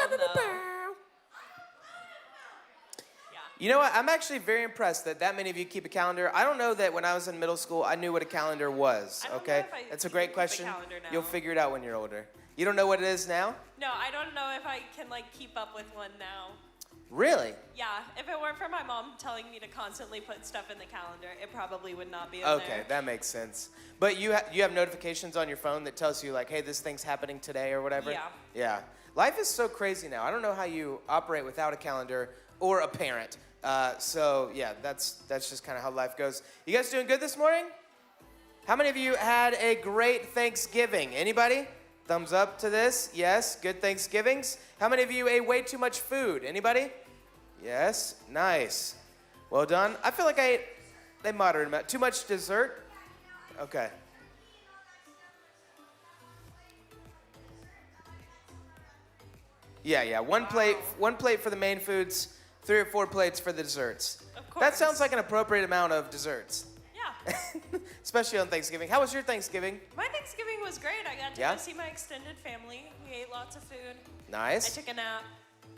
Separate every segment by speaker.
Speaker 1: phone, though.
Speaker 2: You know what? I'm actually very impressed that many of you keep a calendar. I don't know that when I was in middle school, I knew what a calendar was.
Speaker 1: I don't
Speaker 2: Okay,
Speaker 1: know if I
Speaker 2: that's a great
Speaker 1: keep a
Speaker 2: question.
Speaker 1: calendar now.
Speaker 2: You'll figure it out when you're older. You don't know what it is now?
Speaker 1: No, I don't know if I can keep up with one now.
Speaker 2: Really?
Speaker 1: Yeah, if it weren't for my mom telling me to constantly put stuff in the calendar, it probably would not be in
Speaker 2: Okay,
Speaker 1: there.
Speaker 2: that makes sense. But you have notifications on your phone that tells you hey, this thing's happening today or whatever?
Speaker 1: Yeah.
Speaker 2: Yeah. Life is so crazy now. I don't know how you operate without a calendar or a parent. So yeah, that's just kind of how life goes. You guys doing good this morning? How many of you had a great Thanksgiving? Anybody? Thumbs up to this. Yes, good Thanksgivings. How many of you ate way too much food? Anybody? Yes, nice. Well done. I feel like I ate a moderate amount. Too much dessert? Okay. Yeah. One plate for the main foods, 3 or 4 plates for the desserts.
Speaker 1: Of course.
Speaker 2: That sounds like an appropriate amount of desserts.
Speaker 1: Yeah.
Speaker 2: Especially on Thanksgiving. How was your Thanksgiving?
Speaker 1: My Thanksgiving was great. I got to go see my extended family. We ate lots of food.
Speaker 2: Nice.
Speaker 1: I took a nap.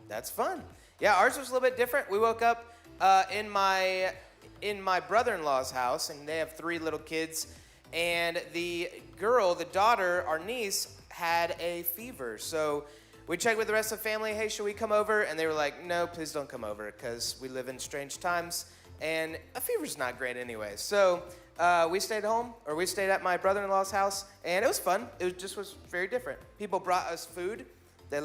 Speaker 2: That's fun. Yeah, ours was a little bit different. We woke up in my brother-in-law's house, and they have 3 little kids. And the daughter, our niece, had a fever. So we checked with the rest of the family, hey, should we come over? And they were like, no, please don't come over, because we live in strange times, and a fever's not great anyway. So we stayed at my brother-in-law's house, and it was fun. It just was very different. People brought us food. They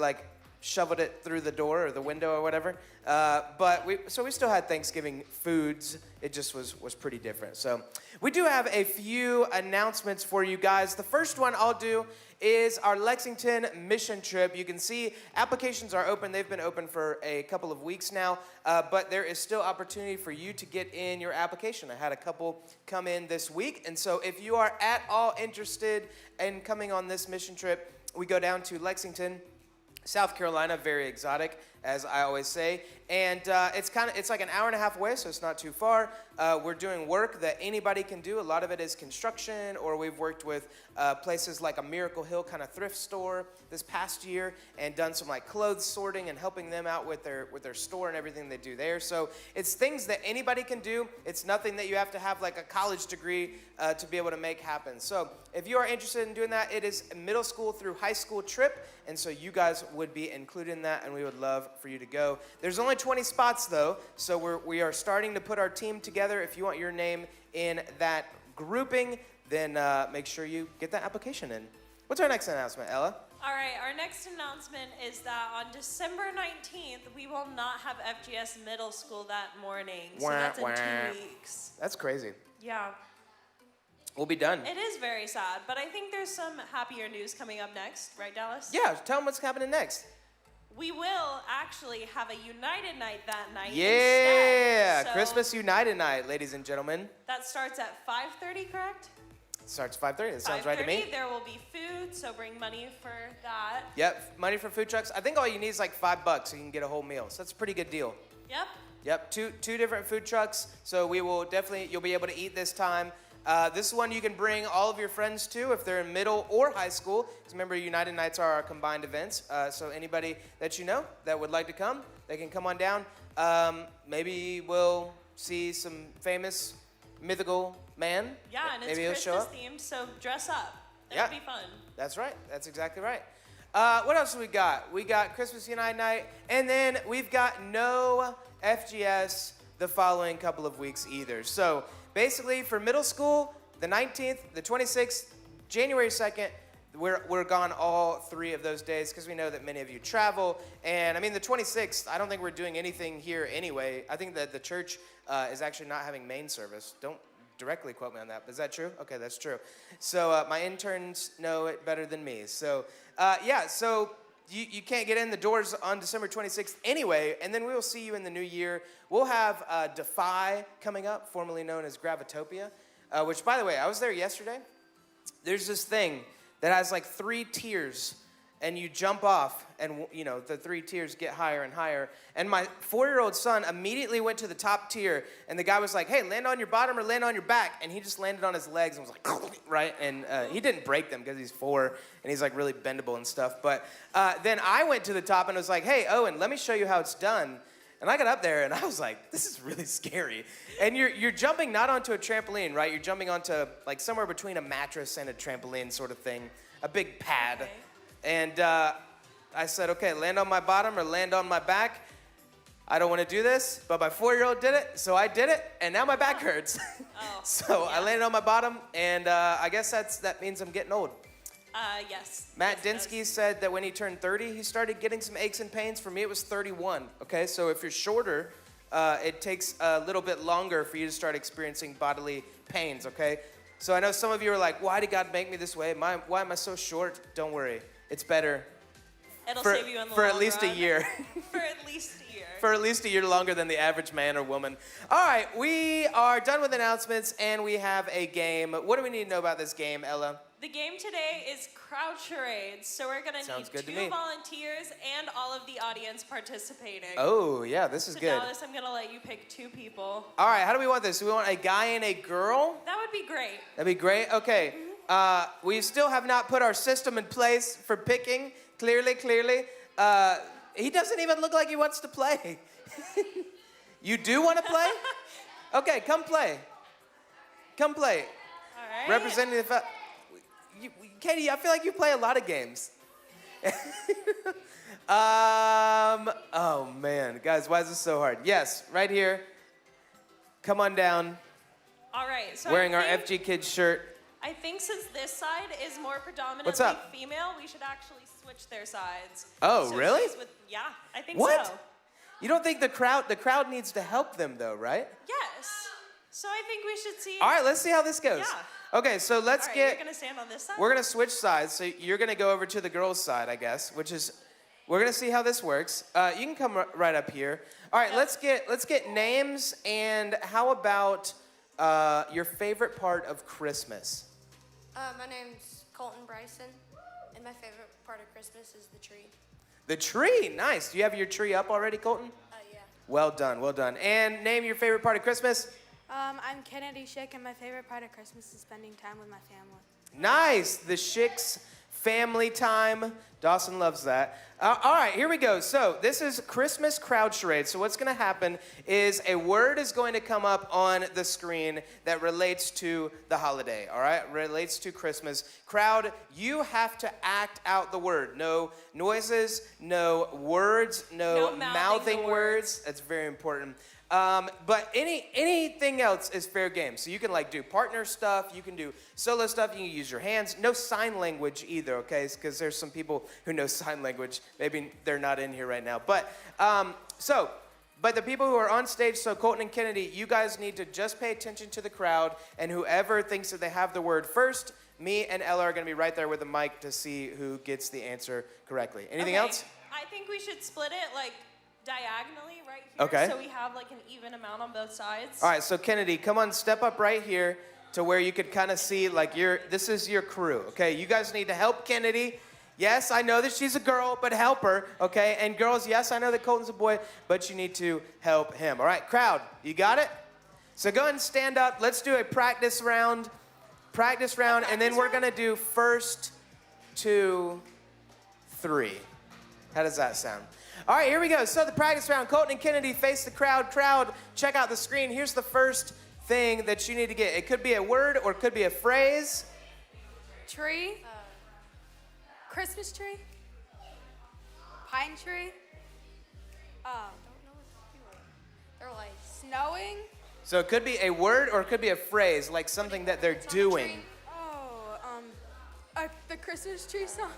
Speaker 2: shoveled it through the door or the window or whatever. But we still had Thanksgiving foods. It just was pretty different. So we do have a few announcements for you guys. The first one I'll do is our Lexington mission trip. You can see applications are open. They've been open for a couple of weeks now, but there is still opportunity for you to get in your application. I had a couple come in this week, and so if you are at all interested in coming on this mission trip, we go down to Lexington, South Carolina, very exotic, as I always say, and it's like an hour and a half away, so it's not too far. We're doing work that anybody can do. A lot of it is construction, or we've worked with places like a Miracle Hill kind of thrift store this past year, and done some clothes sorting and helping them out with their store and everything they do there. So it's things that anybody can do. It's nothing that you have to have a college degree to be able to make happen. So if you are interested in doing that, it is a middle school through high school trip, and so you guys would be included in that, and we would love for you to go. There's only 20 spots though, so we are starting to put our team together. If you want your name in that grouping, then make sure you get that application in. What's our next announcement, Ella?
Speaker 1: All right, our next announcement is that on December 19th, we will not have FGS Middle School that morning. So that's in 2 weeks.
Speaker 2: That's crazy.
Speaker 1: Yeah.
Speaker 2: We'll be done.
Speaker 1: It is very sad, but I think there's some happier news coming up next, right, Dallas?
Speaker 2: Yeah, tell them what's happening next.
Speaker 1: We will actually have a United Night that night.
Speaker 2: Yeah,
Speaker 1: instead. So
Speaker 2: Christmas United Night, ladies and gentlemen.
Speaker 1: that starts at 5:30, correct?
Speaker 2: It starts 5:30. That sounds right to me.
Speaker 1: There will be food, so bring money for that.
Speaker 2: Yep, money for food trucks. I think all you need is $5 so you can get a whole meal. So that's a pretty good deal.
Speaker 1: Yep.
Speaker 2: Two different food trucks. So you'll be able to eat this time. This is one you can bring all of your friends to if they're in middle or high school. Because remember, United Nights are our combined events. So anybody that you know that would like to come, they can come on down. Maybe we'll see some famous mythical man.
Speaker 1: Yeah, and
Speaker 2: maybe
Speaker 1: it's
Speaker 2: he'll show
Speaker 1: Christmas
Speaker 2: up.
Speaker 1: themed, so dress up. It'll be fun.
Speaker 2: That's right. That's exactly right. What else do we got? We got Christmas United Night, and then we've got no FGS the following couple of weeks either. So basically, for middle school, the 19th, the 26th, January 2nd, we're gone all 3 of those days because we know that many of you travel. And I mean, the 26th, I don't think we're doing anything here anyway. I think that the church is actually not having main service. Don't directly quote me on that, but is that true? Okay, that's true. So my interns know it better than me. So so you can't get in the doors on December 26th anyway, and then we will see you in the new year. We'll have Defy coming up, formerly known as Gravitopia, which, by the way, I was there yesterday. There's this thing that has 3 tiers, and you jump off, and you know the 3 tiers get higher and higher. And my 4-year-old son immediately went to the top tier, and the guy was like, "Hey, land on your bottom or land on your back," and he just landed on his legs and was like, right, and he didn't break them because he's 4 and he's like really bendable and stuff. But then I went to the top and was like, "Hey, Owen, let me show you how it's done." And I got up there and I was like, this is really scary. And you're jumping not onto a trampoline, right? You're jumping onto like somewhere between a mattress and a trampoline sort of thing, a big pad.
Speaker 1: Okay.
Speaker 2: And I said, okay, land on my bottom or land on my back. I don't want to do this, but my 4-year-old did it, so I did it, and now my back hurts.
Speaker 1: Oh,
Speaker 2: So
Speaker 1: yeah.
Speaker 2: I landed on my bottom, and I guess that means I'm getting old.
Speaker 1: Yes.
Speaker 2: Matt
Speaker 1: Yes, it
Speaker 2: Dinsky
Speaker 1: does.
Speaker 2: said that when he turned 30, he started getting some aches and pains. For me, it was 31, okay? So if you're shorter, it takes a little bit longer for you to start experiencing bodily pains, okay? So I know some of you are like, why did God make me this way? Why am I so short? Don't worry. It's better
Speaker 1: It'll
Speaker 2: for,
Speaker 1: save you in the
Speaker 2: for
Speaker 1: long
Speaker 2: at least
Speaker 1: run.
Speaker 2: a year.
Speaker 1: For at least a year.
Speaker 2: For at least a year longer than the average man or woman. All right, we are done with announcements, and we have a game. What do we need to know about this game, Ella?
Speaker 1: The game today is crowd charades, so we're gonna
Speaker 2: Sounds
Speaker 1: need
Speaker 2: good to
Speaker 1: 2
Speaker 2: me.
Speaker 1: volunteers and all of the audience participating.
Speaker 2: Oh, yeah, this is
Speaker 1: So
Speaker 2: good.
Speaker 1: Dallas, I'm gonna let you pick 2 people.
Speaker 2: All right, how do we want this? Do we want a guy and a girl?
Speaker 1: That would be great.
Speaker 2: That'd be great. Okay. We still have not put our system in place for picking. Clearly. He doesn't even look like he wants to play. You do want to play? Okay, come play. Come play.
Speaker 1: All right.
Speaker 2: Representing the Katie, I feel like you play a lot of games. Oh man, guys, why is this so hard? Yes, right here. Come on down.
Speaker 1: All right. So
Speaker 2: Wearing
Speaker 1: I
Speaker 2: our
Speaker 1: think,
Speaker 2: FG Kids shirt.
Speaker 1: I think since this side is more predominantly
Speaker 2: What's up?
Speaker 1: female, we should actually switch their sides.
Speaker 2: Oh,
Speaker 1: So
Speaker 2: really?
Speaker 1: Yeah, I think
Speaker 2: What?
Speaker 1: so.
Speaker 2: You don't think the crowd needs to help them though, right?
Speaker 1: Yes. So I think we should see.
Speaker 2: All right, let's see how this goes.
Speaker 1: Yeah.
Speaker 2: Okay, so let's
Speaker 1: All right,
Speaker 2: get.
Speaker 1: You're gonna stand on this side.
Speaker 2: We're gonna switch sides. So you're gonna go over to the girls' side, I guess, which is. We're gonna see how this works. You can come right up here. All right,
Speaker 1: Yeah.
Speaker 2: let's get names, and how about your favorite part of Christmas?
Speaker 3: My name's Colton Bryson, and my favorite part of Christmas is the tree.
Speaker 2: The tree, nice. Do you have your tree up already, Colton?
Speaker 3: Yeah.
Speaker 2: Well done, well done. And name your favorite part of Christmas.
Speaker 4: I'm Kennedy Schick, and my favorite part of Christmas is spending time with my family.
Speaker 2: Nice, the Schicks family time. Dawson loves that. All right, here we go. So this is Christmas crowd charade. So what's going to happen is a word is going to come up on the screen that relates to the holiday, all right? Relates to Christmas. Crowd, you have to act out the word. No noises, no words, no
Speaker 1: No mouthing
Speaker 2: mouthing
Speaker 1: the
Speaker 2: words. That's very important. But anything else is fair game. So you can like do partner stuff, you can do solo stuff, you can use your hands. No sign language either, okay? Because there's some people who know sign language. Maybe they're not in here right now. But but the people who are on stage, so Colton and Kennedy, you guys need to just pay attention to the crowd, and whoever thinks that they have the word first, me and Ella are going to be right there with the mic to see who gets the answer correctly. Anything
Speaker 1: Okay,
Speaker 2: else?
Speaker 1: I think we should split it like diagonally right here.
Speaker 2: Okay.
Speaker 1: So we have like an even amount on both sides.
Speaker 2: All right, so Kennedy, come on, step up right here to where you could kind of see, like, this is your crew, okay? You guys need to help Kennedy. Yes, I know that she's a girl, but help her, okay? And girls, yes, I know that Colton's a boy, but you need to help him. All right, crowd, you got it? So go ahead and stand up. Let's do a practice round, and then we're going to do 1, 2, 3. How does that sound? All right, here we go. So the practice round, Colton and Kennedy face the crowd. Crowd, check out the screen. Here's the first thing that you need to get. It could be a word or it could be a phrase.
Speaker 4: Tree. Christmas tree. Pine tree.
Speaker 3: Don't know what to do. They're like
Speaker 4: Snowing.
Speaker 2: So it could be a word or it could be a phrase, like something that they're
Speaker 3: It's on a
Speaker 2: doing.
Speaker 3: tree.
Speaker 4: Oh, the Christmas tree song.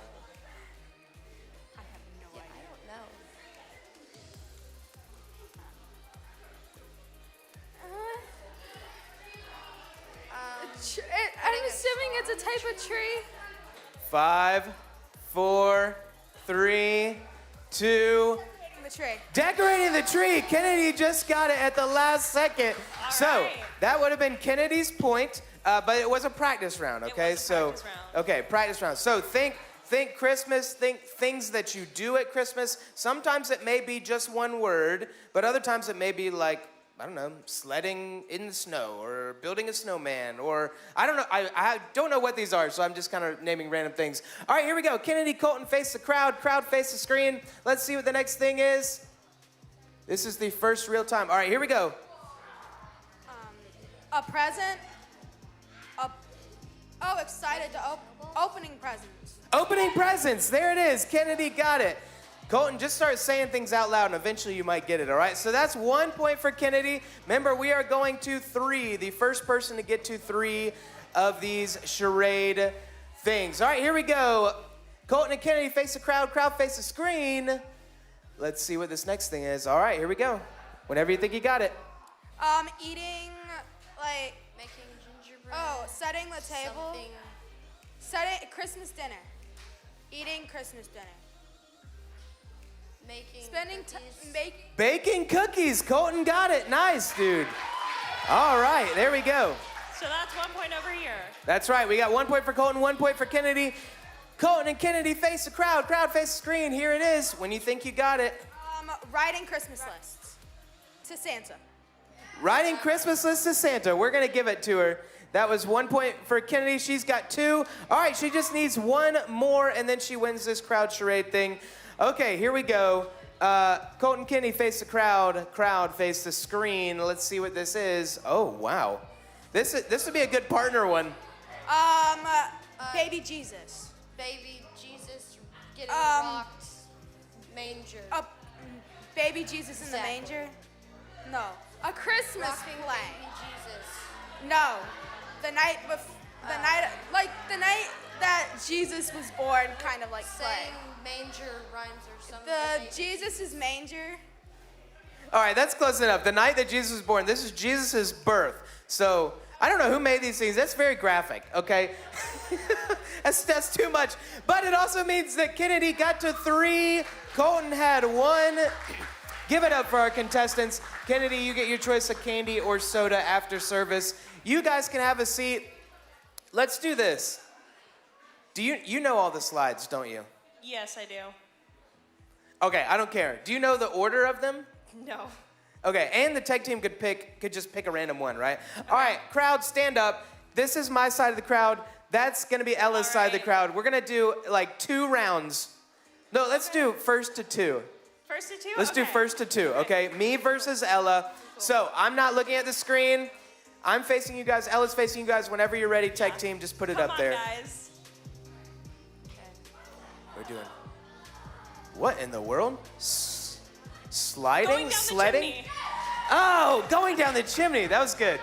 Speaker 4: I have no
Speaker 3: I
Speaker 4: idea.
Speaker 3: don't know.
Speaker 4: I'm assuming it's a type of tree.
Speaker 2: 5, 4, 3, 2.
Speaker 4: The tree.
Speaker 2: Decorating the tree. Kennedy just got it at the last second.
Speaker 1: All
Speaker 2: So
Speaker 1: right.
Speaker 2: that would have been Kennedy's point, but it was a practice round. Okay,
Speaker 1: was a
Speaker 2: so
Speaker 1: practice round.
Speaker 2: okay, practice round. So think Think Christmas, think things that you do at Christmas. Sometimes it may be just one word, but other times it may be like, I don't know, sledding in the snow or building a snowman or I don't know. I don't know what these are, so I'm just kind of naming random things. All right, here we go. Kennedy, Colton face the crowd. Crowd face the screen. Let's see what the next thing is. This is the first real time. All right, here we go.
Speaker 4: A present. Excited to opening presents.
Speaker 2: Opening presents. There it is. Kennedy got it. Colton, just start saying things out loud, and eventually you might get it, all right? So that's 1 point for Kennedy. Remember, we are going to 3. The first person to get to 3 of these charade things. All right, here we go. Colton and Kennedy face the crowd. Crowd face the screen. Let's see what this next thing is. All right, here we go. Whenever you think you got it.
Speaker 4: Eating, like,
Speaker 3: Making gingerbread.
Speaker 4: setting the table.
Speaker 3: Something.
Speaker 4: Setting Christmas dinner. Eating Christmas dinner.
Speaker 3: Making
Speaker 4: Spending
Speaker 2: Baking cookies. Colton got it. Nice, dude. All right, there we go.
Speaker 1: So that's 1 point over here.
Speaker 2: That's right. We got 1 point for Colton, 1 point for Kennedy. Colton and Kennedy face the crowd. Crowd face the screen. Here it is. When you think you got it.
Speaker 4: Writing Christmas lists to Santa.
Speaker 2: Writing Christmas list to Santa. We're going to give it to her. That was 1 point for Kennedy. She's got 2. All right, she just needs 1 more, and then she wins this crowd charade thing. Okay, here we go. Colton, Kennedy face the crowd. Crowd face the screen. Let's see what this is. Oh, wow. This would be a good partner one.
Speaker 4: Baby Jesus.
Speaker 3: Baby Jesus getting rocked. Manger.
Speaker 4: Baby Jesus in the
Speaker 3: Exactly.
Speaker 4: manger? No. A Christmas
Speaker 3: Rocking
Speaker 4: play.
Speaker 3: baby Jesus.
Speaker 4: No. The night the night that Jesus was born kind of like play.
Speaker 3: Saying manger rhymes or something.
Speaker 4: The Jesus' manger.
Speaker 2: All right, that's close enough. The night that Jesus was born. This is Jesus' birth. So I don't know who made these things. That's very graphic, okay? that's too much. But it also means that Kennedy got to 3. Colton had 1. Give it up for our contestants. Kennedy, you get your choice of candy or soda after service. You guys can have a seat. Let's do this. Do you know all the slides, don't you?
Speaker 1: Yes, I do.
Speaker 2: Okay, I don't care. Do you know the order of them?
Speaker 1: No.
Speaker 2: Okay, and the tech team could just pick a random one, right? All right, crowd, stand up. This is my side of the crowd. That's gonna be Ella's side of the crowd. We're gonna do like 2 rounds. No, let's do first to 2.
Speaker 1: First to 2?
Speaker 2: Let's do first to 2, okay? Me versus Ella. So I'm not looking at the screen. I'm facing you guys. Ella's facing you guys. Whenever you're ready, tech team, just put it up there.
Speaker 1: Come on, guys.
Speaker 2: We're doing. What in the world? Sliding?
Speaker 1: Going down the
Speaker 2: Sledding?
Speaker 1: chimney.
Speaker 2: Oh, going down the chimney. That was good.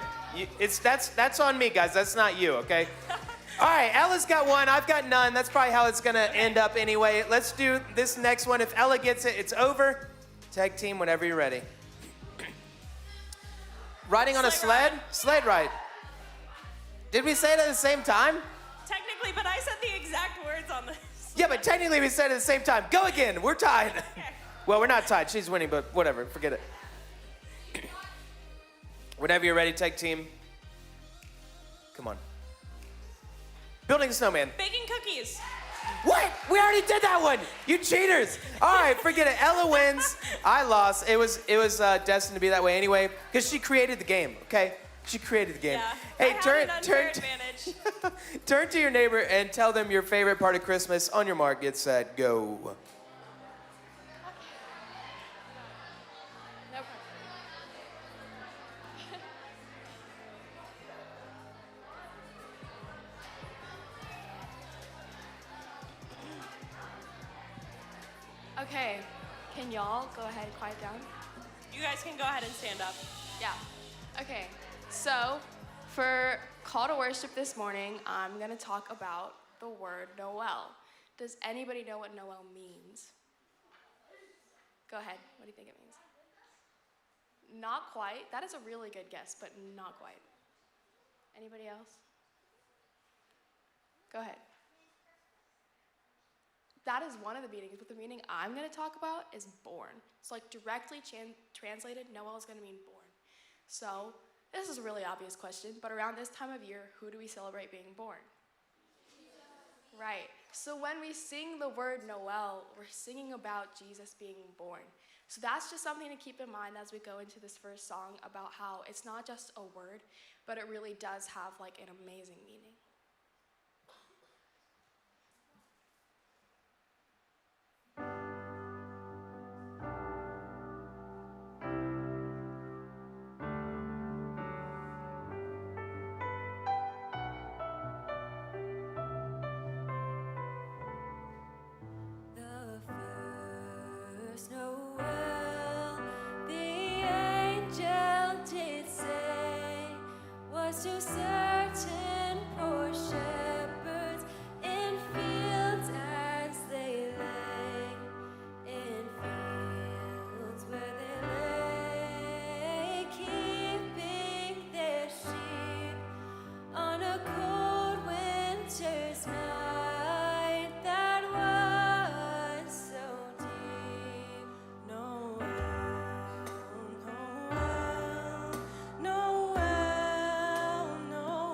Speaker 2: That's on me, guys. That's not you, okay? All right, Ella's got 1. I've got none. That's probably how it's going to end up anyway. Let's do this next one. If Ella gets it, it's over. Tag team, whenever you're ready. Riding on a sled? Sled ride. Did we say it at the same time?
Speaker 1: Technically, but I said the exact words on this.
Speaker 2: Yeah, but technically we said it at the same time. Go again. We're tied.
Speaker 1: Okay.
Speaker 2: Well, we're not tied. She's winning, but whatever. Forget it. Whenever you're ready, tag team. Come on. Building a snowman.
Speaker 1: Baking cookies.
Speaker 2: What? We already did that one. You cheaters. All right, forget it. Ella wins. I lost. It was destined to be that way anyway, because she created the game, okay? She created the game.
Speaker 1: Yeah.
Speaker 2: Hey,
Speaker 1: I have
Speaker 2: turn
Speaker 1: an unfair advantage.
Speaker 2: turn to your neighbor and tell them your favorite part of Christmas. On your mark, get set, go.
Speaker 5: Okay, can y'all go ahead and quiet down?
Speaker 1: You guys can go ahead and stand up.
Speaker 5: Yeah. Okay, so for call to worship this morning, I'm gonna talk about the word Noel. Does anybody know what Noel means? Go ahead, what do you think it means? Not quite. That is a really good guess, but not quite. Anybody else? Go ahead. That is one of the meanings, but the meaning I'm going to talk about is born. So like directly translated, Noel is going to mean born. So this is a really obvious question, but around this time of year, who do we celebrate being born? Right. So when we sing the word Noel, we're singing about Jesus being born. So that's just something to keep in mind as we go into this first song about how it's not just a word, but it really does have like an amazing meaning.
Speaker 6: The first Noel, the angel did say, was to certain poor shepherds in fields as they lay, in fields where they lay, keeping their sheep on a cold winter's night that was so deep. Noel, Noel, Noel, Noel.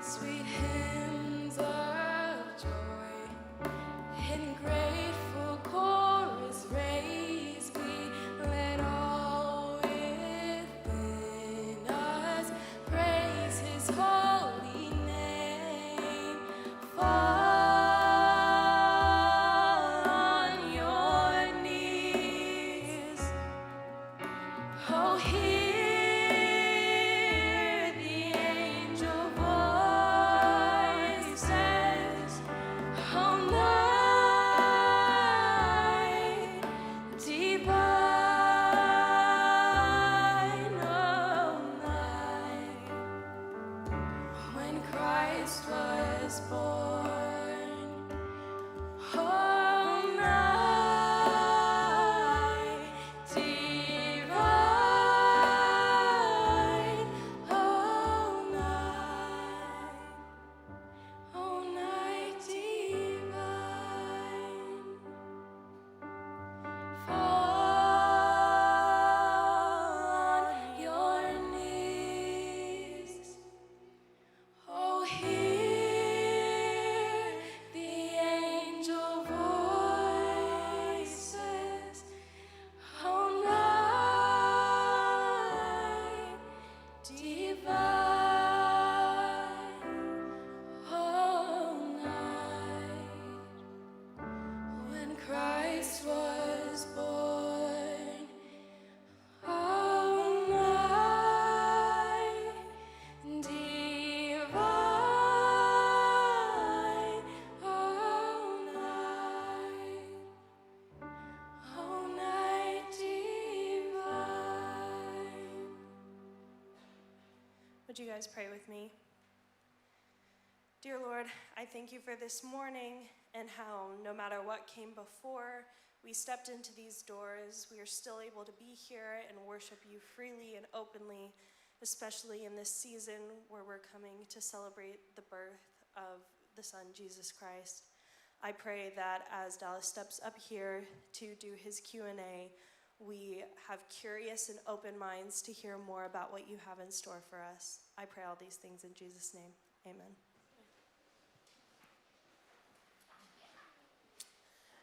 Speaker 5: Sweet hymns of joy in grateful chorus raise we, let all within us praise his holy name. Fall on your knees. Oh, hear the angel voices. Oh, night divine, oh, night when Christ was born. Oh, night divine, oh, night divine. Fall on your knees. Oh, hear the angel voices. Oh, night divine. Oh, night when Christ was born. Oh, night divine. Oh, night divine.
Speaker 1: Would you guys pray with me? Dear Lord, I thank you for this morning and how no matter what came before, we stepped into these doors. We are still able to be here and worship you freely and openly, especially in this season where we're coming to celebrate the birth of the Son, Jesus Christ. I pray that as Dallas steps up here to do his Q&A, we have curious and open minds to hear more about what you have in store for us. I pray all these things in Jesus' name. Amen.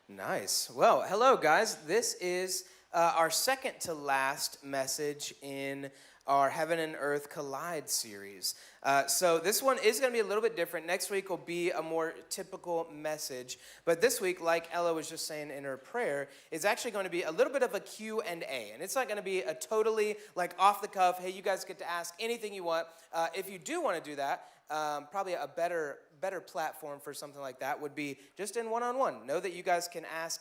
Speaker 2: Nice. Well, hello, guys. This is our second to last message in our Heaven and Earth Collide series. So this one is going to be a little bit different. Next week will be a more typical message. But this week, like Ella was just saying in her prayer, is actually going to be a little bit of a Q&A. And it's not going to be a totally like off the cuff, hey, you guys get to ask anything you want. If you do want to do that, probably a better platform for something like that would be just in one-on-one. Know that you guys can ask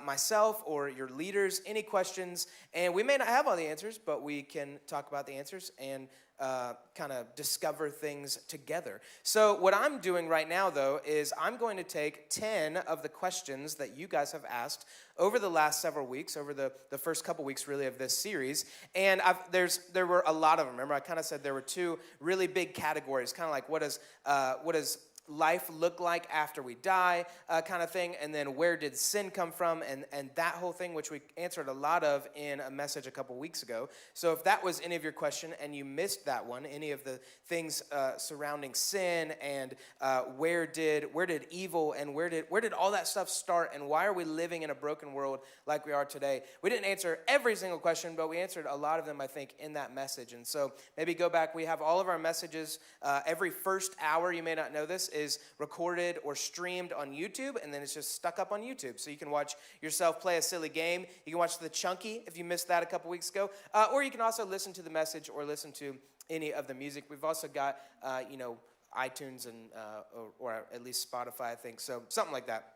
Speaker 2: myself or your leaders any questions, and we may not have all the answers, but we can talk about the answers and kind of discover things together. So what I'm doing right now, though, is I'm going to take 10 of the questions that you guys have asked over the last several weeks, over the first couple weeks, really, of this series. And there were a lot of them. Remember, I kind of said there were two really big categories, kind of like what does life look like after we die kind of thing, and then where did sin come from, and that whole thing, which we answered a lot of in a message a couple weeks ago. So if that was any of your question and you missed that one, any of the things surrounding sin and where did evil and where did all that stuff start, and why are we living in a broken world like we are today, we didn't answer every single question, but we answered a lot of them, I think, in that message. And so maybe go back. We have all of our messages every first hour, you may not know this, is recorded or streamed on YouTube, and then it's just stuck up on YouTube. So you can watch yourself play a silly game. You can watch the Chunky if you missed that a couple weeks ago, or you can also listen to the message or listen to any of the music. We've also got, iTunes and or at least Spotify, I think. So something like that.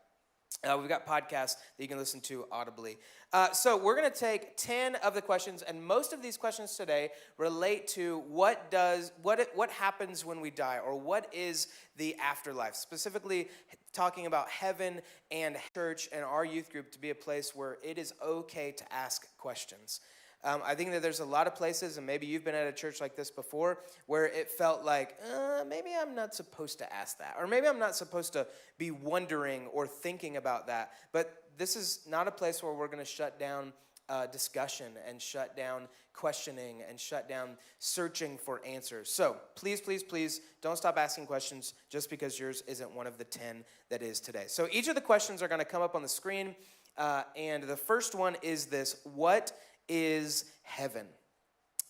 Speaker 2: We've got podcasts that you can listen to audibly. So we're going to take 10 of the questions, and most of these questions today relate to what happens when we die, or what is the afterlife, specifically talking about heaven and church and our youth group to be a place where it is okay to ask questions. I think that there's a lot of places, and maybe you've been at a church like this before, where it felt like, maybe I'm not supposed to ask that, or maybe I'm not supposed to be wondering or thinking about that. But this is not a place where we're going to shut down discussion and shut down questioning and shut down searching for answers. So please, please, please don't stop asking questions just because yours isn't one of the 10 that is today. So each of the questions are going to come up on the screen. And the first one is this: what is heaven?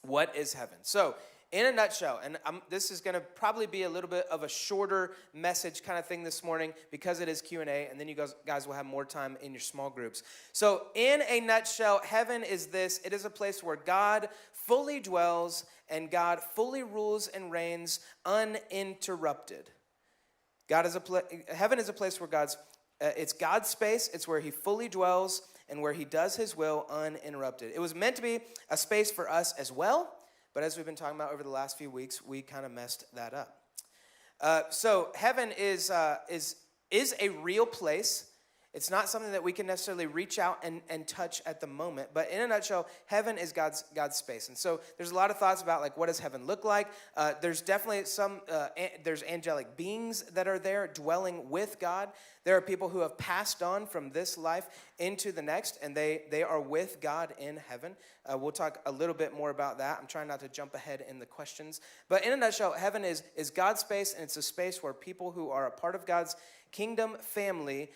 Speaker 2: What is heaven? So in a nutshell, and this is going to probably be a little bit of a shorter message kind of thing this morning because it is Q&A, and then you guys will have more time in your small groups. So in a nutshell, heaven is this: it is a place where God fully dwells and God fully rules and reigns uninterrupted. Heaven is a place where it's God's space. It's where he fully dwells and where he does his will uninterrupted. It was meant to be a space for us as well, but as we've been talking about over the last few weeks, we kind of messed that up. So heaven is a real place. It's not something that we can necessarily reach out and touch at the moment. But in a nutshell, heaven is God's space. And so there's a lot of thoughts about, like, what does heaven look like? There's definitely there's angelic beings that are there dwelling with God. There are people who have passed on from this life into the next, and they are with God in heaven. We'll talk a little bit more about that. I'm trying not to jump ahead in the questions. But in a nutshell, heaven is God's space, and it's a space where people who are a part of God's kingdom family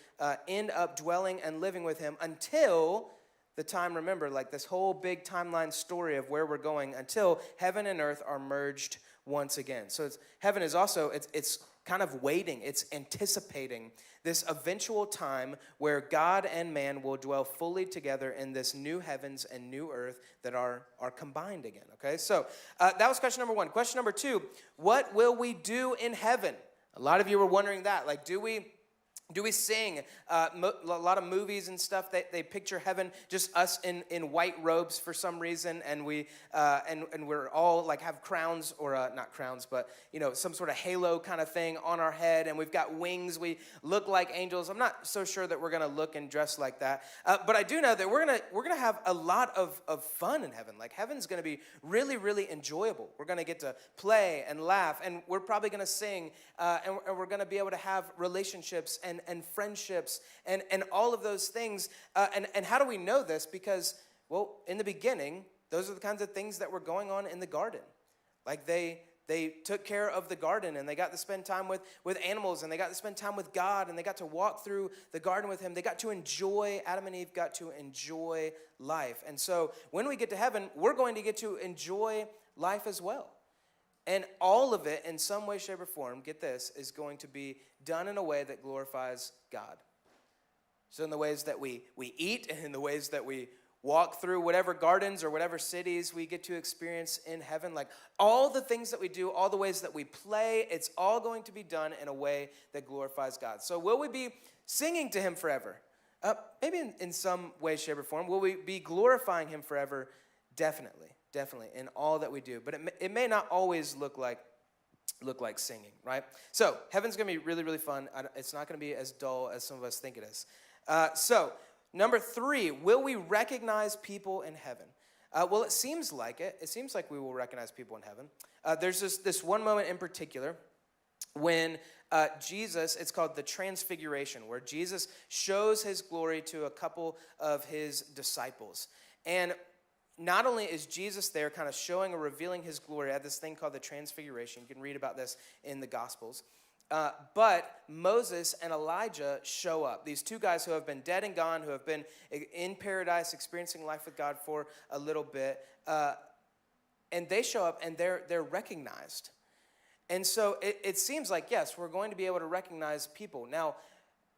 Speaker 2: end up dwelling and living with him until the time, remember, like this whole big timeline story of where we're going, until heaven and earth are merged once again. So heaven is also, it's kind of waiting, it's anticipating this eventual time where God and man will dwell fully together in this new heavens and new earth that are combined again, okay? So that was question number one. Question number two: what will we do in heaven? A lot of you were wondering that. Like, do we sing? A lot of movies and stuff, they picture heaven, just us in white robes for some reason, and we're all like have crowns, or not crowns, but some sort of halo kind of thing on our head, and we've got wings. We look like angels. I'm not so sure that we're gonna look and dress like that, but I do know that we're gonna have a lot of fun in heaven. Like, heaven's gonna be really, really enjoyable. We're gonna get to play and laugh, and we're probably gonna sing, and we're gonna be able to have relationships and friendships and all of those things. And how do we know this? Because, well, in the beginning, those are the kinds of things that were going on in the garden. Like, they took care of the garden, and they got to spend time with animals, and they got to spend time with God, and they got to walk through the garden with him. They got to enjoy, Adam and Eve got to enjoy life. And so when we get to heaven, we're going to get to enjoy life as well. And all of it, in some way, shape, or form, get this, is going to be done in a way that glorifies God. So in the ways that we eat, and in the ways that we walk through whatever gardens or whatever cities we get to experience in heaven, like all the things that we do, all the ways that we play, it's all going to be done in a way that glorifies God. So will we be singing to him forever? Maybe in some way, shape, or form. Will we be glorifying him forever? Definitely in all that we do. But it may not always look like singing, right? So heaven's going to be really, really fun. It's not going to be as dull as some of us think it is. So number 3, will we recognize people in heaven? Well, it seems like it. It seems like we will recognize people in heaven. There's this one moment in particular when Jesus, it's called the Transfiguration, where Jesus shows his glory to a couple of his disciples. And not only is Jesus there kind of showing or revealing his glory at this thing called the Transfiguration, you can read about this in the Gospels, but Moses and Elijah show up. These two guys who have been dead and gone, who have been in paradise experiencing life with God for a little bit, and they show up and they're recognized. And so it seems like, yes, we're going to be able to recognize people. Now,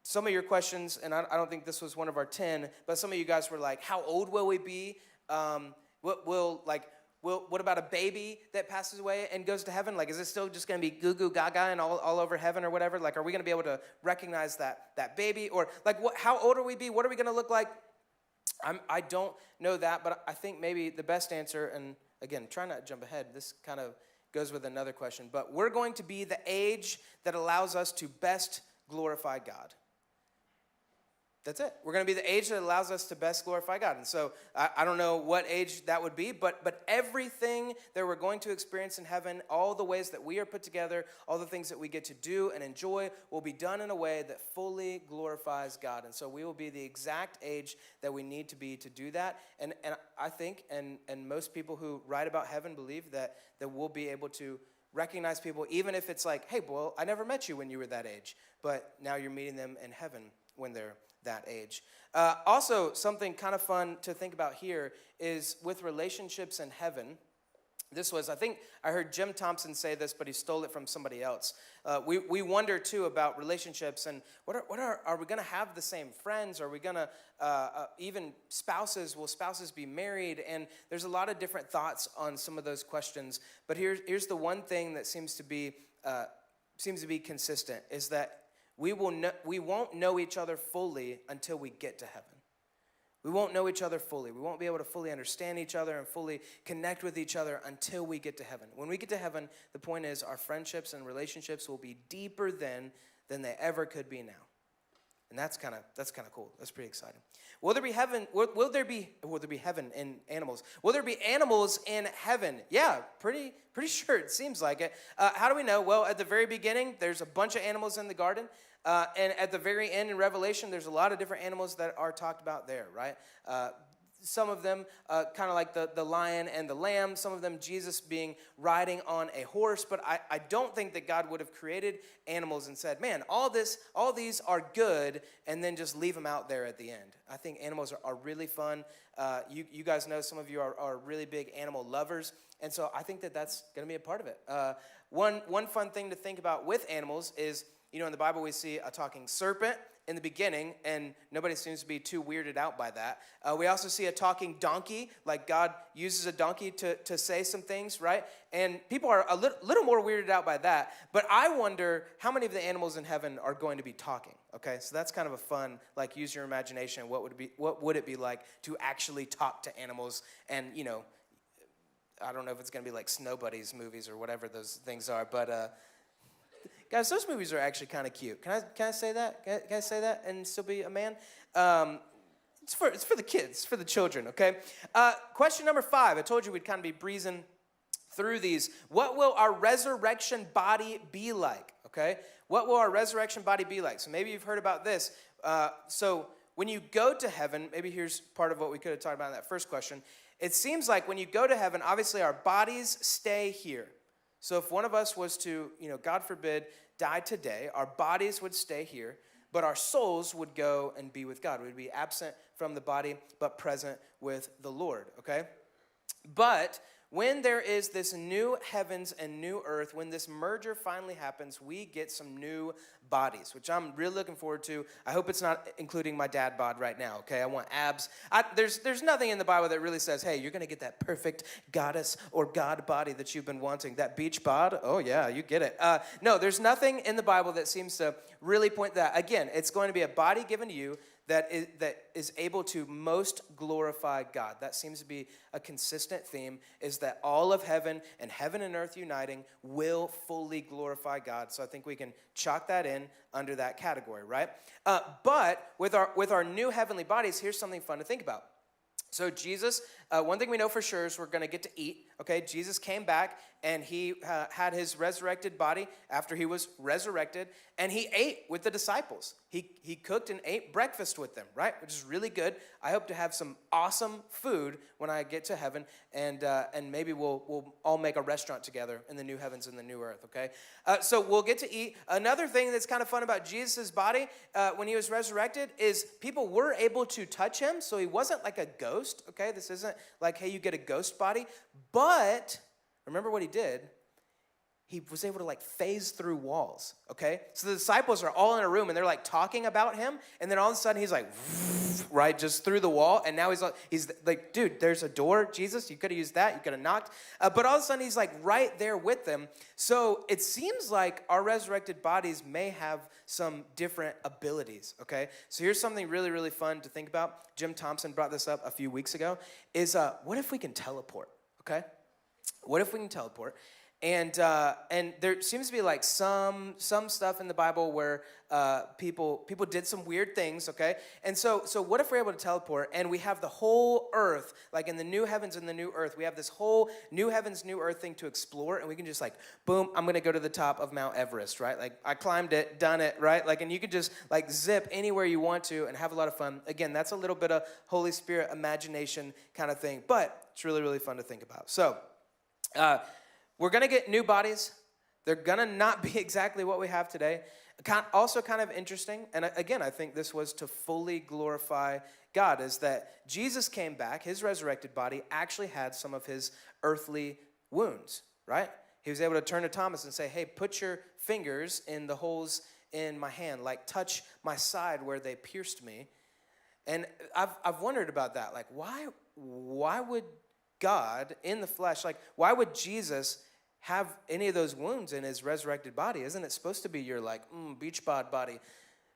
Speaker 2: some of your questions, and I don't think this was one of our 10, but some of you guys were like, how old will we be? What about a baby that passes away and goes to heaven? Like, is it still just going to be goo goo gaga and all over heaven or whatever? Like, are we going to be able to recognize that baby? Or like, how old are we be? What are we going to look like? I don't know that, but I think maybe the best answer, and again, try not to jump ahead. This kind of goes with another question, but we're going to be the age that allows us to best glorify God. That's it. We're going to be the age that allows us to best glorify God. And so I don't know what age that would be, but everything that we're going to experience in heaven, all the ways that we are put together, all the things that we get to do and enjoy will be done in a way that fully glorifies God. And so we will be the exact age that we need to be to do that. And I think, and most people who write about heaven believe that we'll be able to recognize people, even if it's like, hey, well, I never met you when you were that age, but now you're meeting them in heaven when they're that age. Also, something kind of fun to think about here is with relationships in heaven. This was, I think I heard Jim Thompson say this, but he stole it from somebody else. We wonder too about relationships and are we going to have the same friends? Are we going to even spouses? Will spouses be married? And there's a lot of different thoughts on some of those questions. But here's the one thing that seems to be consistent is that we won't know each other fully until we get to heaven. We won't know each other fully. We won't be able to fully understand each other and fully connect with each other until we get to heaven. When we get to heaven, the point is our friendships and relationships will be deeper than they ever could be now. And that's kind of cool. That's pretty exciting. Will there be heaven? Will there be heaven in animals? Will there be animals in heaven? Yeah, pretty sure. It seems like it. How do we know? Well, at the very beginning, there's a bunch of animals in the garden. And at the very end in Revelation, there's a lot of different animals that are talked about there, right? Some of them kind of like the lion and the lamb. Some of them Jesus being riding on a horse. But I don't think that God would have created animals and said, man, all these are good, and then just leave them out there at the end. I think animals are really fun. You guys know some of you are really big animal lovers. And so I think that that's going to be a part of it. One fun thing to think about with animals is, in the Bible we see a talking serpent in the beginning, and nobody seems to be too weirded out by that. We also see a talking donkey, like God uses a donkey to say some things, right? And people are a little more weirded out by that. But I wonder how many of the animals in heaven are going to be talking, okay? So that's kind of a fun, like, use your imagination. What would it be like to actually talk to animals? And, I don't know if it's going to be like Snow Buddies movies or whatever those things are, but guys, those movies are actually kind of cute. Can I say that? Can I say that and still be a man? It's for the kids, for the children, okay? Question number 5. I told you we'd kind of be breezing through these. What will our resurrection body be like, okay? What will our resurrection body be like? So maybe you've heard about this. So when you go to heaven, maybe here's part of what we could have talked about in that first question. It seems like when you go to heaven, obviously our bodies stay here. So if one of us was to, God forbid, die today, our bodies would stay here, but our souls would go and be with God. We'd be absent from the body, but present with the Lord, okay? But when there is this new heavens and new earth, when this merger finally happens, we get some new bodies, which I'm really looking forward to. I hope it's not including my dad bod right now, okay? I want abs. There's nothing in the Bible that really says, hey, you're going to get that perfect goddess or god body that you've been wanting. That beach bod, oh yeah, you get it. No, there's nothing in the Bible that seems to really point that. Again, it's going to be a body given to you that is able to most glorify God. That seems to be a consistent theme, is that all of heaven and earth uniting will fully glorify God. So I think we can chalk that in under that category, right? But with our new heavenly bodies, here's something fun to think about. So Jesus, one thing we know for sure is we're going to get to eat, okay? Jesus came back, and he had his resurrected body after he was resurrected, and he ate with the disciples. He cooked and ate breakfast with them, right? Which is really good. I hope to have some awesome food when I get to heaven, and maybe we'll all make a restaurant together in the new heavens and the new earth, okay? So we'll get to eat. Another thing that's kind of fun about Jesus' body when he was resurrected is people were able to touch him, so he wasn't like a ghost, okay? This isn't like, hey, you get a ghost body, but remember what he did? He was able to like phase through walls, okay? So the disciples are all in a room and they're like talking about him, and then all of a sudden he's like, right, just through the wall, and now he's like, dude, there's a door, Jesus, you could have used that, you could have knocked, but all of a sudden he's like right there with them. So it seems like our resurrected bodies may have some different abilities, okay? So here's something really, really fun to think about. Jim Thompson brought this up a few weeks ago, is what if we can teleport, okay? What if we can teleport? And there seems to be like some stuff in the Bible where people did some weird things, okay? And so what if we're able to teleport and we have the whole earth, like in the new heavens and the new earth, we have this whole new heavens, new earth thing to explore, and we can just like, boom, I'm gonna go to the top of Mount Everest, right? Like I climbed it, done it, right? Like, and you could just like zip anywhere you want to and have a lot of fun. Again, that's a little bit of Holy Spirit imagination kind of thing, but it's really, really fun to think about. So, we're going to get new bodies. They're going to not be exactly what we have today. Also kind of interesting, and again, I think this was to fully glorify God, is that Jesus came back, his resurrected body actually had some of his earthly wounds, right? He was able to turn to Thomas and say, hey, put your fingers in the holes in my hand, like touch my side where they pierced me. And I've wondered about that. Like, why would God in the flesh, like, why would Jesus have any of those wounds in his resurrected body? Isn't it supposed to be your like beach bod body?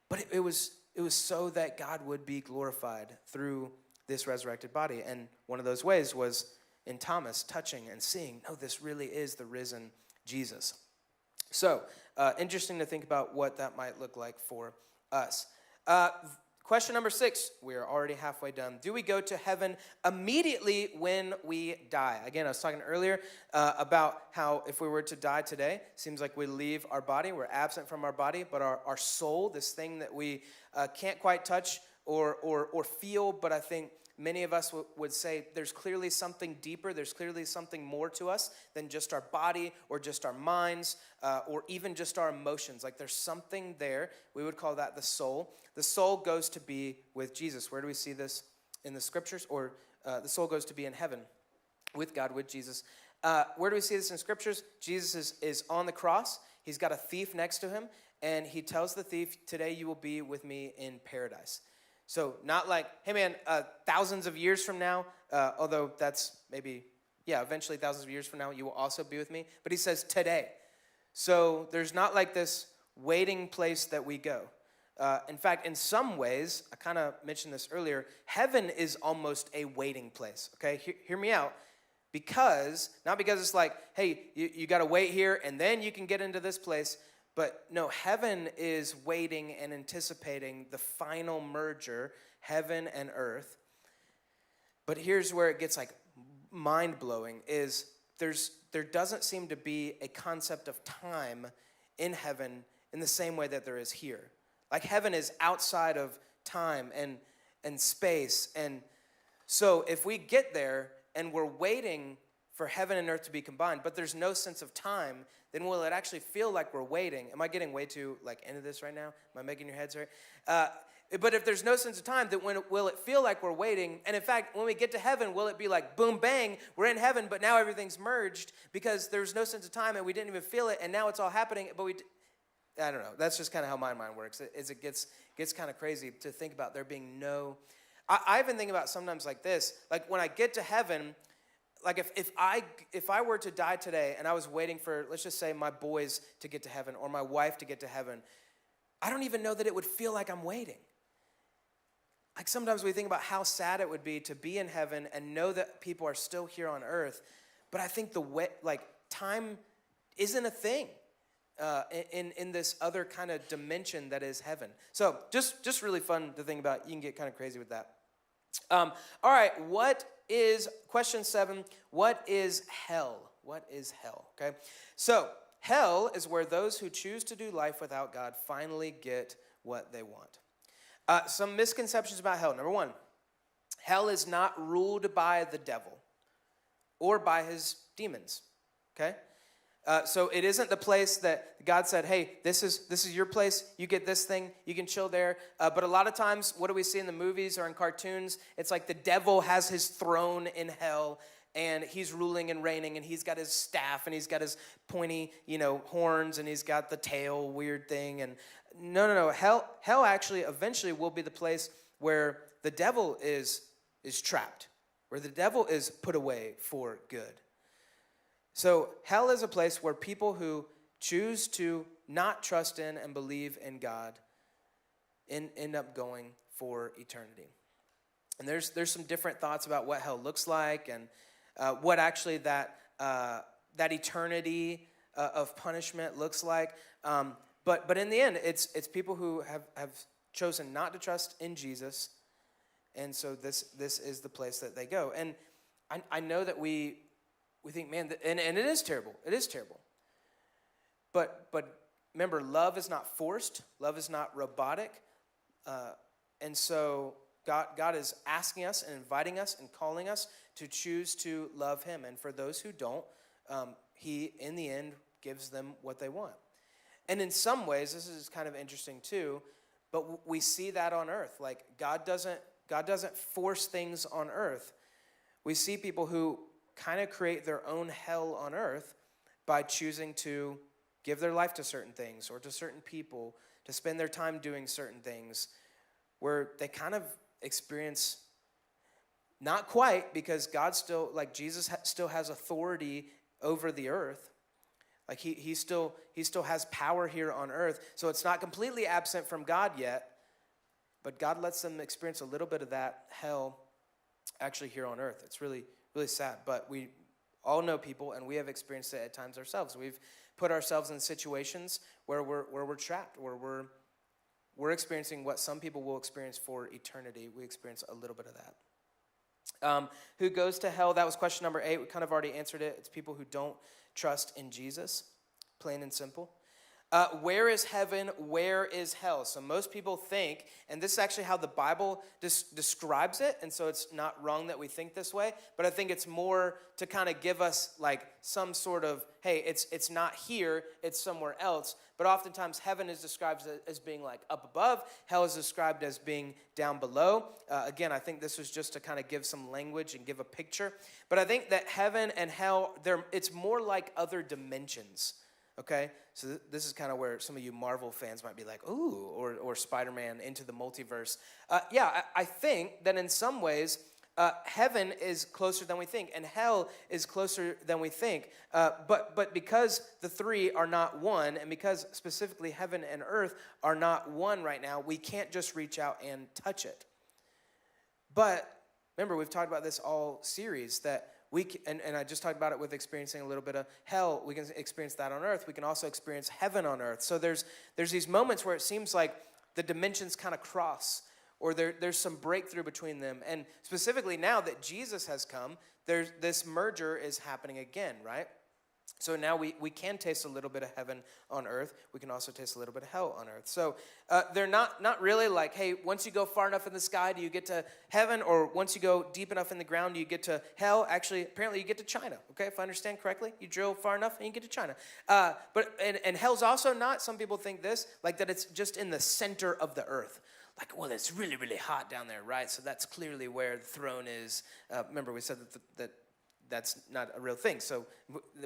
Speaker 2: But it was so that God would be glorified through this resurrected body. And one of those ways was in Thomas touching and seeing, no, this really is the risen Jesus. So interesting to think about what that might look like for us. Question number 6, we are already halfway done. Do we go to heaven immediately when we die? Again, I was talking earlier about how if we were to die today, seems like we leave our body, we're absent from our body, but our soul, this thing that we can't quite touch or feel, but I think many of us would say there's clearly something deeper, there's clearly something more to us than just our body or just our minds or even just our emotions. Like there's something there. We would call that the soul. The soul goes to be with Jesus. Where do we see this in the scriptures? Or the soul goes to be in heaven with God, with Jesus. Where do we see this in scriptures? Jesus is on the cross. He's got a thief next to him, and he tells the thief, today you will be with me in paradise. So not like, hey man, thousands of years from now, although that's maybe, eventually thousands of years from now, you will also be with me. But he says today. So there's not like this waiting place that we go. In fact, in some ways, I kind of mentioned this earlier, heaven is almost a waiting place, okay? Hear me out. Not because it's like, hey, you got to wait here and then you can get into this place. But no, heaven is waiting and anticipating the final merger, heaven and earth. But here's where it gets like mind-blowing, is there doesn't seem to be a concept of time in heaven in the same way that there is here. Like heaven is outside of time and space. And so if we get there and we're waiting for heaven and earth to be combined, but there's no sense of time, then will it actually feel like we're waiting? Am I getting way too into this right now? Am I making your heads hurt? But if there's no sense of time, then will it feel like we're waiting? And in fact, when we get to heaven, will it be like boom, bang, we're in heaven, but now everything's merged because there's no sense of time and we didn't even feel it, and now it's all happening, but I don't know. That's just kind of how my mind works. It gets kind of crazy to think about there being no. I even think about sometimes like this. Like when I get to heaven, like if I were to die today and I was waiting for, let's just say, my boys to get to heaven or my wife to get to heaven, I don't even know that it would feel like I'm waiting. Like sometimes we think about how sad it would be to be in heaven and know that people are still here on earth, but I think time isn't a thing. In this other kind of dimension that is heaven. So just really fun to think about. You can get kind of crazy with that. All right, question 7, what is hell? What is hell, okay? So hell is where those who choose to do life without God finally get what they want. Some misconceptions about hell. Number 1, hell is not ruled by the devil or by his demons, okay? So it isn't the place that God said, hey, this is your place, you get this thing, you can chill there. But a lot of times, what do we see in the movies or in cartoons? It's like the devil has his throne in hell, and he's ruling and reigning, and he's got his staff, and he's got his pointy, horns, and he's got the tail weird thing. And no. Hell actually eventually will be the place where the devil is trapped, where the devil is put away for good. So hell is a place where people who choose to not trust in and believe in God end up going for eternity. And there's some different thoughts about what hell looks like and what actually that that eternity of punishment looks like. But in the end, it's people who have chosen not to trust in Jesus, and so this is the place that they go. And I know that we think, man, and it is terrible. It is terrible. But remember, love is not forced. Love is not robotic. And so God is asking us and inviting us and calling us to choose to love him. And for those who don't, he, in the end, gives them what they want. And in some ways, this is kind of interesting too, but we see that on earth. Like, God doesn't force things on earth. We see people who kind of create their own hell on earth by choosing to give their life to certain things or to certain people, to spend their time doing certain things, where they kind of experience, not quite, because God still, like Jesus still has authority over the earth. Like he still has power here on earth. So it's not completely absent from God yet, but God lets them experience a little bit of that hell actually here on earth. It's really, really sad. But we all know people, and we have experienced it at times ourselves. We've put ourselves in situations where we're trapped, where we're experiencing what some people will experience for eternity. We experience a little bit of that. Who goes to hell? That was question number 8. We kind of already answered it. It's people who don't trust in Jesus, plain and simple. Where is heaven? Where is hell? So most people think, and this is actually how the Bible describes it, and so it's not wrong that we think this way, but I think it's more to kind of give us like some sort of, hey, it's not here, it's somewhere else. But oftentimes heaven is described as being like up above. Hell is described as being down below. Again, I think this was just to kind of give some language and give a picture. But I think that heaven and hell, it's more like other dimensions. Okay, so this is kind of where some of you Marvel fans might be like, ooh, or Spider-Man Into the Multiverse. I think that in some ways, heaven is closer than we think, and hell is closer than we think. But because the three are not one, and because specifically heaven and earth are not one right now, we can't just reach out and touch it. But remember, we've talked about this all series, that and I just talked about it with experiencing a little bit of hell. We can experience that on earth. We can also experience heaven on earth. So there's these moments where it seems like the dimensions kind of cross, or there's some breakthrough between them. And specifically now that Jesus has come, this merger is happening again, right? So now we can taste a little bit of heaven on earth. We can also taste a little bit of hell on earth. So they're not really like, hey, once you go far enough in the sky, do you get to heaven? Or once you go deep enough in the ground, do you get to hell? Actually, apparently you get to China, okay? If I understand correctly, you drill far enough and you get to China. But hell's also not, some people think this, like that it's just in the center of the earth. Like, well, it's really, really hot down there, right? So that's clearly where the throne is. Remember, we said that that's not a real thing, so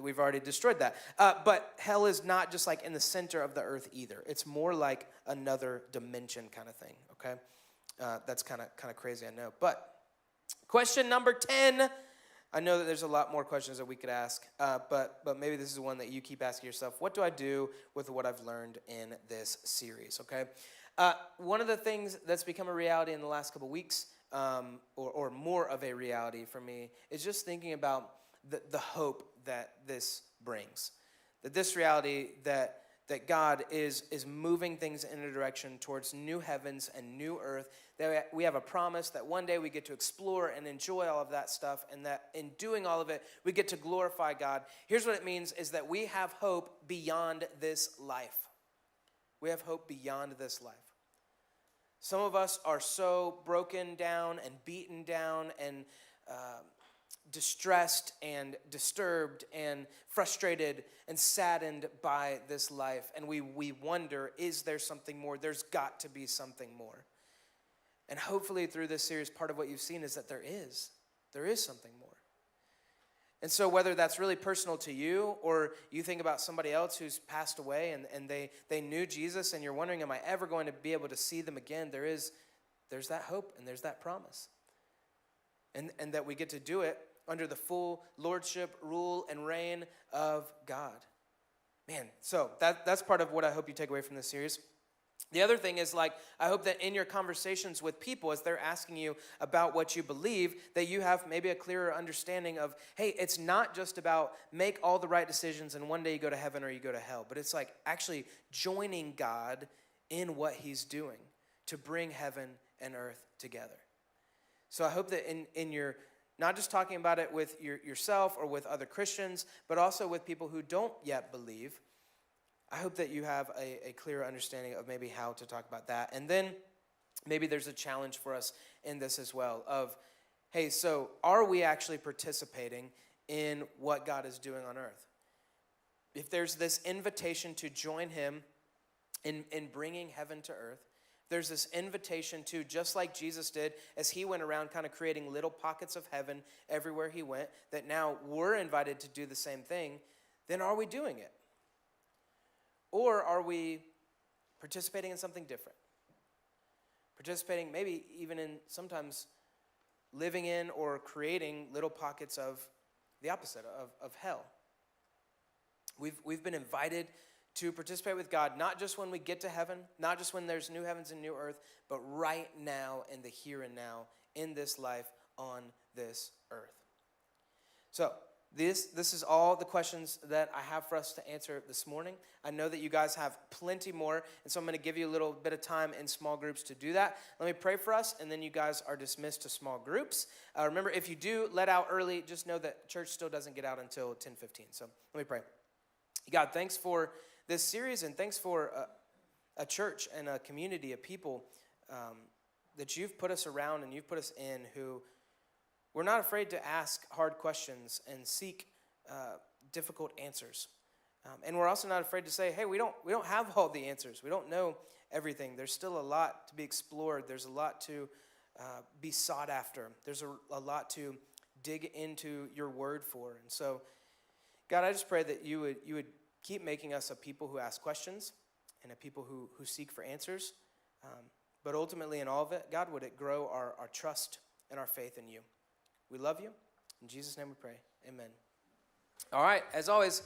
Speaker 2: we've already destroyed that. But hell is not just like in the center of the earth either. It's more like another dimension kind of thing, okay? That's kind of crazy, I know. But question number 10, I know that there's a lot more questions that we could ask, but maybe this is one that you keep asking yourself. What do I do with what I've learned in this series, okay? One of the things that's become a reality in the last couple weeks, or more of a reality for me, is just thinking about the hope that this brings. That this reality that God is moving things in a direction towards new heavens and new earth, that we have a promise that one day we get to explore and enjoy all of that stuff, and that in doing all of it, we get to glorify God. Here's what it means, is that we have hope beyond this life. We have hope beyond this life. Some of us are so broken down and beaten down and distressed and disturbed and frustrated and saddened by this life. And we wonder, is there something more? There's got to be something more. And hopefully through this series, part of what you've seen is that there is something more. And so whether that's really personal to you, or you think about somebody else who's passed away and they knew Jesus, and you're wondering, am I ever going to be able to see them again? There's that hope and there's that promise. And that we get to do it under the full lordship, rule, and reign of God. Man, so that's part of what I hope you take away from this series. The other thing is, like, I hope that in your conversations with people, as they're asking you about what you believe, that you have maybe a clearer understanding of, hey, it's not just about make all the right decisions and one day you go to heaven or you go to hell, but it's like actually joining God in what he's doing to bring heaven and earth together. So I hope that in your, not just talking about it with yourself or with other Christians, but also with people who don't yet believe, I hope that you have a clearer understanding of maybe how to talk about that. And then maybe there's a challenge for us in this as well of, hey, so are we actually participating in what God is doing on earth? If there's this invitation to join him in bringing heaven to earth, there's this invitation to, just like Jesus did as he went around kind of creating little pockets of heaven everywhere he went, that now we're invited to do the same thing, then are we doing it? Or are we participating in something different? Participating maybe even in sometimes living in or creating little pockets of the opposite, of hell. We've been invited to participate with God, not just when we get to heaven, not just when there's new heavens and new earth, but right now in the here and now, in this life, on this earth. So, this is all the questions that I have for us to answer this morning. I know that you guys have plenty more, and so I'm going to give you a little bit of time in small groups to do that. Let me pray for us, and then you guys are dismissed to small groups. Remember, if you do let out early, just know that church still doesn't get out until 10:15. So let me pray. God, thanks for this series, and thanks for a church and a community of people that you've put us around and you've put us in who we're not afraid to ask hard questions and seek difficult answers. And we're also not afraid to say, hey, we don't have all the answers. We don't know everything. There's still a lot to be explored. There's a lot to be sought after. There's a lot to dig into your word for. And so, God, I just pray that you would keep making us a people who ask questions and a people who seek for answers. But ultimately in all of it, God, would it grow our trust and our faith in you. We love you. In Jesus' name we pray. Amen. All right. As always,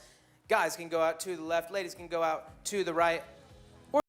Speaker 2: guys can go out to the left. Ladies can go out to the right.